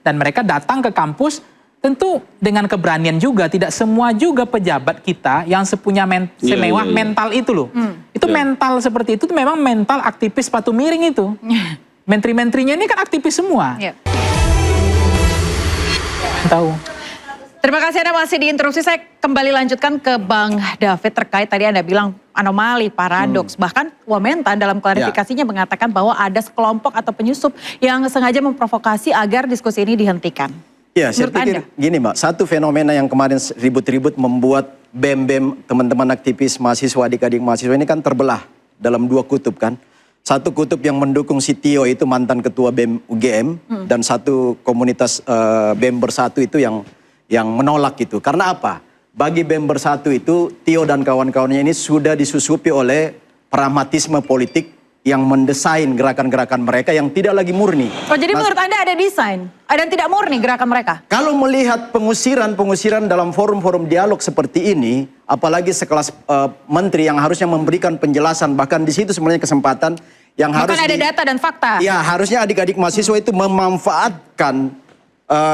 dan mereka datang ke kampus tentu dengan keberanian juga. Tidak semua juga pejabat kita yang semewah mental itu loh. Itu mental seperti itu memang mental aktivis sepatu miring itu. Menteri-menterinya ini kan aktivis semua. Tahu. Terima kasih Anda masih diinterupsi. Saya kembali lanjutkan ke Bang David terkait tadi Anda bilang anomali, paradoks. Bahkan Wamentan dalam klarifikasinya mengatakan bahwa ada sekelompok atau penyusup yang sengaja memprovokasi agar diskusi ini dihentikan. Ya, saya pikir gini Mbak, satu fenomena yang kemarin ribut-ribut membuat BEM-BEM teman-teman aktivis mahasiswa, adik-adik mahasiswa ini kan terbelah dalam dua kutub kan. Satu kutub yang mendukung si Tio itu mantan ketua BEM UGM dan satu komunitas BEM Bersatu itu yang menolak itu. Karena apa? Bagi BEM Bersatu itu, Tio dan kawan-kawannya ini sudah disusupi oleh pragmatisme politik yang mendesain gerakan-gerakan mereka yang tidak lagi murni. Oh, jadi menurut Anda ada desain? Ada yang tidak murni gerakan mereka? Kalau melihat pengusiran dalam forum-forum dialog seperti ini, apalagi sekelas menteri yang harusnya memberikan penjelasan, bahkan di situ sebenarnya kesempatan yang harus ada data dan fakta. Ya, harusnya adik-adik mahasiswa itu memanfaatkan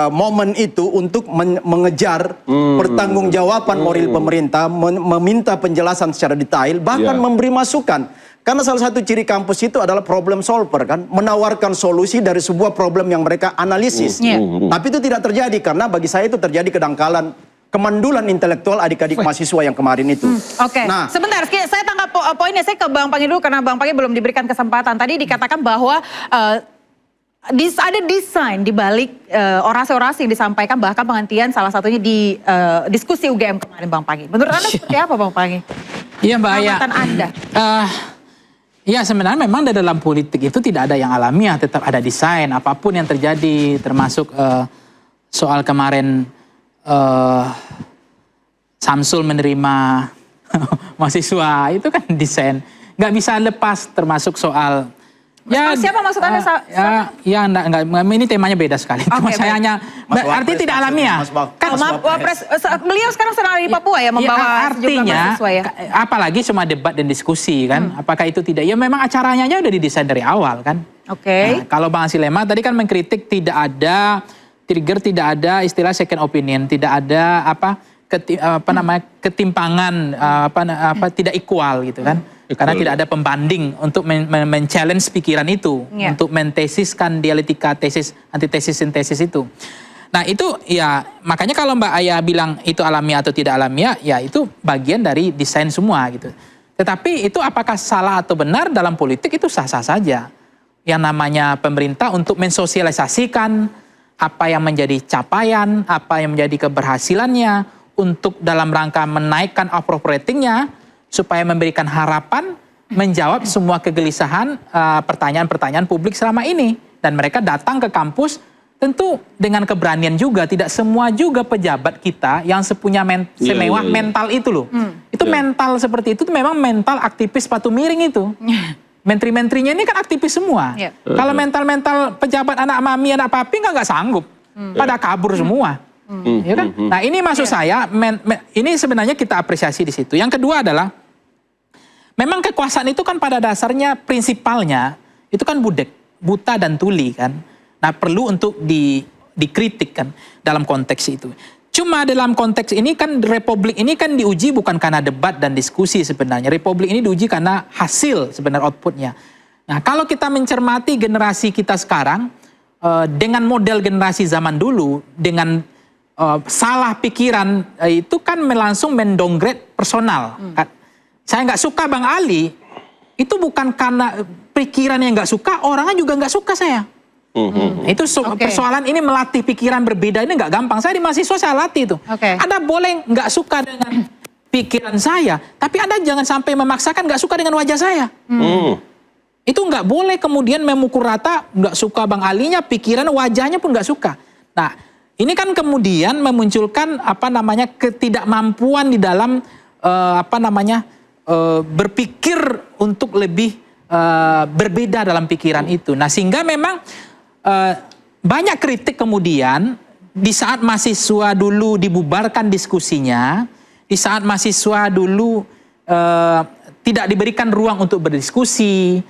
momen itu untuk mengejar pertanggungjawaban moral pemerintah, meminta penjelasan secara detail, bahkan memberi masukan. Karena salah satu ciri kampus itu adalah problem solver kan, menawarkan solusi dari sebuah problem yang mereka analisis. Tapi itu tidak terjadi karena bagi saya itu terjadi kedangkalan, kemandulan intelektual adik-adik mahasiswa yang kemarin itu. Oke, nah, sebentar, saya tangkap poinnya. Saya ke Bang Pangi dulu karena Bang Pangi belum diberikan kesempatan. Tadi dikatakan bahwa ada desain di balik orasi-orasi yang disampaikan, bahkan penghentian salah satunya di diskusi UGM kemarin, Bang Pangi. Menurut Anda seperti apa, Bang Pangi? Iya, Mbak Aya. Anda? Ya, sebenarnya memang di dalam politik itu tidak ada yang alamiah, tetap ada desain. Apapun yang terjadi, termasuk soal kemarin Samsul menerima mahasiswa, itu kan desain. Nggak bisa lepas, termasuk soal... Ya, siapa maksud Anda? Enggak, ini temanya beda sekali. Cuma saya hanya, artinya tidak alamiah. Beliau sekarang sedang ada di Papua ya, membawa artinya, apalagi cuma debat dan diskusi kan. Apakah itu tidak? Ya memang acaranya aja udah didesain dari awal kan. Oke. Nah, kalau Bang Silema tadi kan mengkritik tidak ada trigger, tidak ada istilah second opinion, tidak ada ketimpangan, tidak equal gitu kan. Karena tidak ada pembanding untuk men-challenge pikiran itu, untuk mentesiskan dialektika tesis, antitesis, sintesis itu. Nah itu ya makanya kalau Mbak Aya bilang itu alamiah atau tidak alamiah, ya itu bagian dari desain semua gitu. Tetapi itu apakah salah atau benar dalam politik itu sah-sah saja. Yang namanya pemerintah untuk mensosialisasikan apa yang menjadi capaian, apa yang menjadi keberhasilannya, untuk dalam rangka menaikkan approval ratingnya, supaya memberikan harapan, menjawab semua kegelisahan, pertanyaan-pertanyaan publik selama ini. Dan mereka datang ke kampus tentu dengan keberanian juga. Tidak semua juga pejabat kita yang semewah mental itu loh. Itu mental seperti itu memang mental aktivis sepatu miring itu. Menteri-menterinya ini kan aktivis semua. Kalau mental-mental pejabat anak mami, anak papi nggak sanggup. Pada kabur semua. Ya kan? Nah ini maksud saya, ini sebenarnya kita apresiasi di situ. Yang kedua adalah, memang kekuasaan itu kan pada dasarnya prinsipalnya itu kan buta dan tuli kan. Nah perlu untuk dikritik kan dalam konteks itu. Cuma dalam konteks ini kan republik ini kan diuji bukan karena debat dan diskusi sebenarnya. Republik ini diuji karena hasil sebenarnya outputnya. Nah kalau kita mencermati generasi kita sekarang dengan model generasi zaman dulu, dengan salah pikiran itu kan langsung mendowngrade personal. Saya nggak suka Bang Ali, itu bukan karena pikiran yang nggak suka, orangnya juga nggak suka saya. Itu persoalan ini melatih pikiran berbeda ini nggak gampang. Saya di mahasiswa saya latih itu. Anda boleh nggak suka dengan pikiran saya, tapi Anda jangan sampai memaksakan nggak suka dengan wajah saya. Itu nggak boleh kemudian memukul rata, nggak suka Bang Alinya, pikiran wajahnya pun nggak suka. Nah, ini kan kemudian memunculkan ketidakmampuan di dalam berpikir untuk lebih berbeda dalam pikiran itu. Nah sehingga memang banyak kritik kemudian di saat mahasiswa dulu dibubarkan diskusinya, di saat mahasiswa dulu tidak diberikan ruang untuk berdiskusi,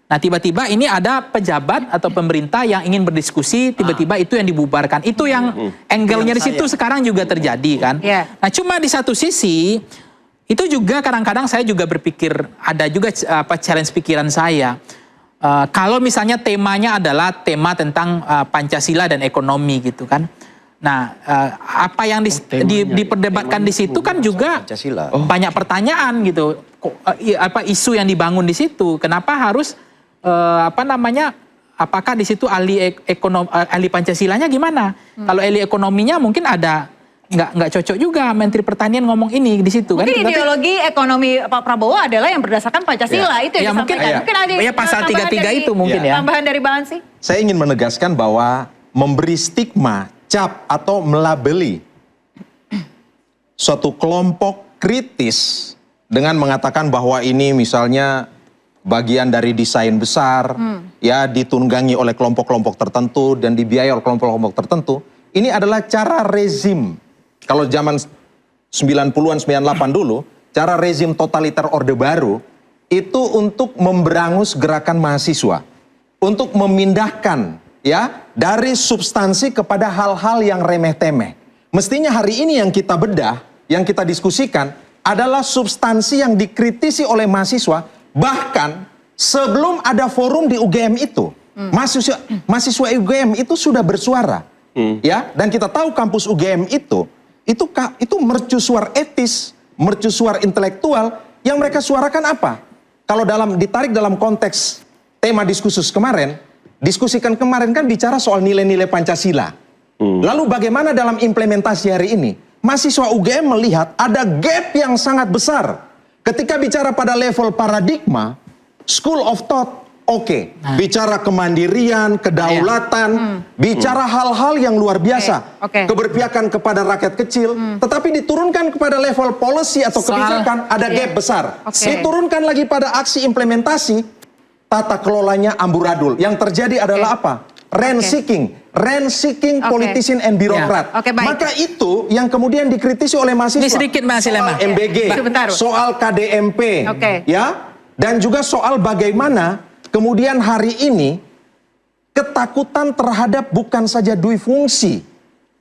Nah tiba-tiba ini ada pejabat atau pemerintah yang ingin berdiskusi, tiba-tiba itu yang dibubarkan. Itu yang angle-nya di situ sekarang juga terjadi kan. Nah cuma di satu sisi, itu juga kadang-kadang saya juga berpikir, ada juga challenge pikiran saya. Kalau misalnya temanya adalah tema tentang Pancasila dan ekonomi gitu kan. Nah apa yang diperdebatkan di situ kan juga banyak pertanyaan gitu. Isu yang dibangun di situ, kenapa harus apakah di situ ahli Pancasilanya gimana? Kalau ahli ekonominya mungkin ada nggak cocok juga Menteri Pertanian ngomong ini di situ kan? Mungkin ideologi ekonomi Pak Prabowo adalah yang berdasarkan Pancasila itu yang disampaikan. Mungkin ada pasal 33 itu mungkin ya. Tambahan dari Bang Ansy. Saya ingin menegaskan bahwa memberi stigma, cap atau melabeli suatu kelompok kritis dengan mengatakan bahwa ini misalnya bagian dari desain besar, ya ditunggangi oleh kelompok-kelompok tertentu dan dibiayai oleh kelompok-kelompok tertentu. Ini adalah cara rezim. Kalau zaman 90-an, 98 dulu, cara rezim totaliter Orde Baru itu untuk memberangus gerakan mahasiswa, untuk memindahkan ya dari substansi kepada hal-hal yang remeh-temeh. Mestinya hari ini yang kita bedah, yang kita diskusikan adalah substansi yang dikritisi oleh mahasiswa. Bahkan sebelum ada forum di UGM itu, mahasiswa UGM itu sudah bersuara, ya. Dan kita tahu kampus UGM itu mercusuar etis, mercusuar intelektual yang mereka suarakan apa? Kalau ditarik dalam konteks tema diskusikan kemarin kan bicara soal nilai-nilai Pancasila. Lalu bagaimana dalam implementasi hari ini? Mahasiswa UGM melihat ada gap yang sangat besar. Ketika bicara pada level paradigma, school of thought, bicara kemandirian, kedaulatan, bicara hal-hal yang luar biasa, keberpihakan kepada rakyat kecil, tetapi diturunkan kepada level policy atau kebijakan, ada gap besar. Diturunkan lagi pada aksi implementasi, tata kelolanya amburadul. Yang terjadi adalah apa? Rent seeking politician and birokrat. Maka itu yang kemudian dikritisi oleh mahasiswa. Ini sedikit soal MBG, soal KDMP, ya, dan juga soal bagaimana kemudian hari ini ketakutan terhadap bukan saja dui fungsi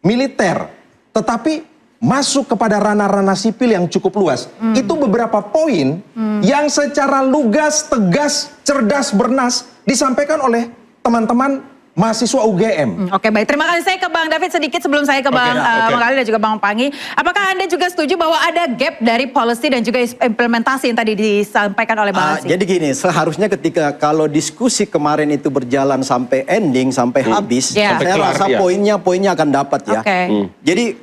militer, tetapi masuk kepada ranah-ranah sipil yang cukup luas. Itu beberapa poin yang secara lugas, tegas, cerdas, bernas disampaikan oleh teman-teman mahasiswa UGM. Baik. Terima kasih. Saya ke Bang David sedikit sebelum saya ke Bang Ali dan juga Bang Panggi. Apakah Anda juga setuju bahwa ada gap dari policy dan juga implementasi yang tadi disampaikan oleh Bang Ansy? Jadi gini, seharusnya ketika kalau diskusi kemarin itu berjalan sampai ending, sampai habis, saya rasa poinnya akan dapat ya. Jadi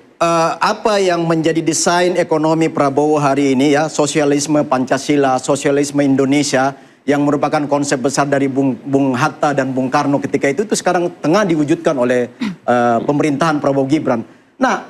apa yang menjadi desain ekonomi Prabowo hari ini ya, sosialisme Pancasila, sosialisme Indonesia, yang merupakan konsep besar dari Bung Hatta dan Bung Karno ketika itu sekarang tengah diwujudkan oleh pemerintahan Prabowo Gibran. Nah,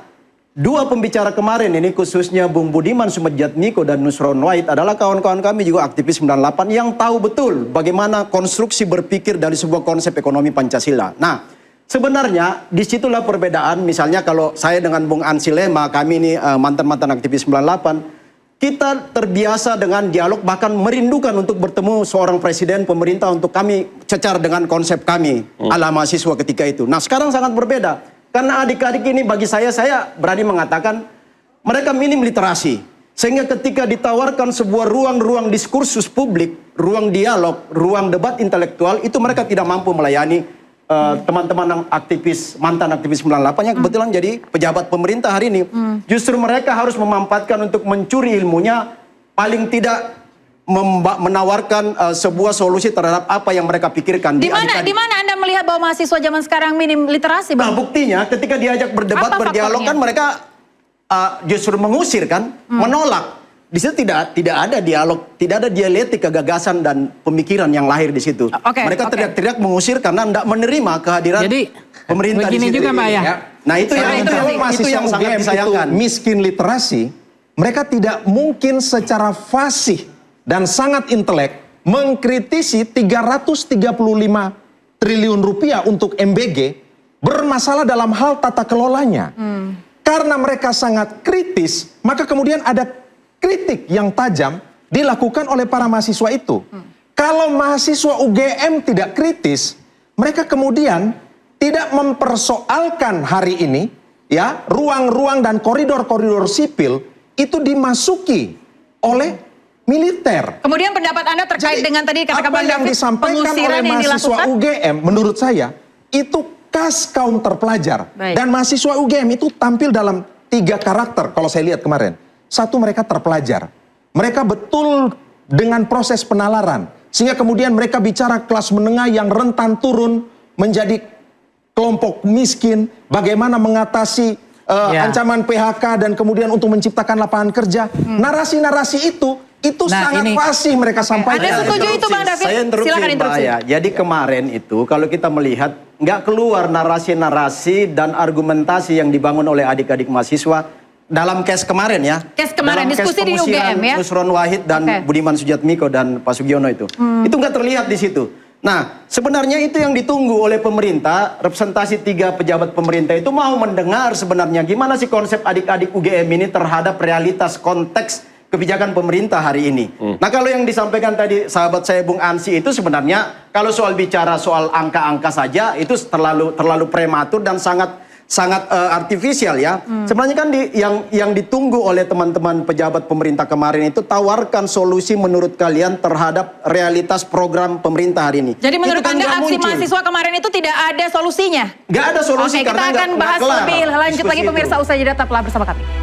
dua pembicara kemarin ini khususnya Bung Budiman Sumedjatmiko dan Nusron Wahid adalah kawan-kawan kami juga aktivis 98 yang tahu betul bagaimana konstruksi berpikir dari sebuah konsep ekonomi Pancasila. Nah, sebenarnya disitulah perbedaan. Misalnya kalau saya dengan Bung Ansy Lema, kami ini mantan-mantan aktivis 98, kita terbiasa dengan dialog, bahkan merindukan untuk bertemu seorang presiden pemerintah untuk kami cecar dengan konsep kami ala mahasiswa ketika itu. Nah sekarang sangat berbeda. Karena adik-adik ini bagi saya berani mengatakan mereka minim literasi. Sehingga ketika ditawarkan sebuah ruang-ruang diskursus publik, ruang dialog, ruang debat intelektual, itu mereka tidak mampu melayani teman-teman aktivis, mantan aktivis 98 yang kebetulan jadi pejabat pemerintah hari ini. Justru mereka harus memanfaatkan untuk mencuri ilmunya, paling tidak menawarkan sebuah solusi terhadap apa yang mereka pikirkan. Di mana Anda melihat bahwa mahasiswa zaman sekarang minim literasi, Bang? Nah, buktinya ketika diajak berdebat, berdialog kan mereka justru mengusir kan, menolak. Di situ tidak ada dialog, tidak ada dialektika gagasan dan pemikiran yang lahir di situ. Mereka teriak-teriak mengusir karena tidak menerima kehadiran pemerintah di situ. Juga Mbak ya. Nah itu yang sangat disayangkan. Miskin literasi, mereka tidak mungkin secara fasih dan sangat intelek mengkritisi 335 triliun rupiah untuk MBG bermasalah dalam hal tata kelolanya. Karena mereka sangat kritis, maka kemudian ada kritik yang tajam dilakukan oleh para mahasiswa itu. Kalau mahasiswa UGM tidak kritis, mereka kemudian tidak mempersoalkan hari ini, ya, ruang-ruang dan koridor-koridor sipil itu dimasuki oleh militer. Kemudian pendapat Anda terkait dengan tadi katakan Apa Bang yang David, disampaikan pengusiran oleh yang mahasiswa dilakukan? UGM menurut saya itu khas kaum terpelajar. Baik. Dan mahasiswa UGM itu tampil dalam 3 karakter kalau saya lihat kemarin. Satu, mereka terpelajar. Mereka betul dengan proses penalaran. Sehingga kemudian mereka bicara kelas menengah yang rentan turun menjadi kelompok miskin. Bagaimana mengatasi ancaman PHK dan kemudian untuk menciptakan lapangan kerja. Narasi-narasi itu sangat fasih mereka sampaikan. Anda setuju itu Bang David? Saya interupsi, Silakan Mbak interupsi. Aya. Jadi kemarin itu kalau kita melihat nggak keluar narasi-narasi dan argumentasi yang dibangun oleh adik-adik mahasiswa dalam case kemarin ya. Case kemarin, Dalam diskusi di pengusiran UGM ya. Nusron Wahid dan Budiman Sujatmiko dan Pak Sugiono itu. Itu nggak terlihat di situ. Nah, sebenarnya itu yang ditunggu oleh pemerintah, representasi 3 pejabat pemerintah itu mau mendengar sebenarnya gimana sih konsep adik-adik UGM ini terhadap realitas konteks kebijakan pemerintah hari ini. Nah, kalau yang disampaikan tadi sahabat saya Bung Ansi itu sebenarnya kalau soal bicara soal angka-angka saja itu terlalu prematur dan sangat artifisial ya. Sebenarnya kan yang ditunggu oleh teman-teman pejabat pemerintah kemarin itu tawarkan solusi menurut kalian terhadap realitas program pemerintah hari ini. Jadi menurut Itu kan Anda nggak aksi muncul. mahasiswa kemarin itu tidak ada solusinya? Nggak ada solusi Oke, kita karena akan nggak bahas kelar lebih lanjut diskusi lagi itu. pemirsa usai jeda, tetaplah bersama kami.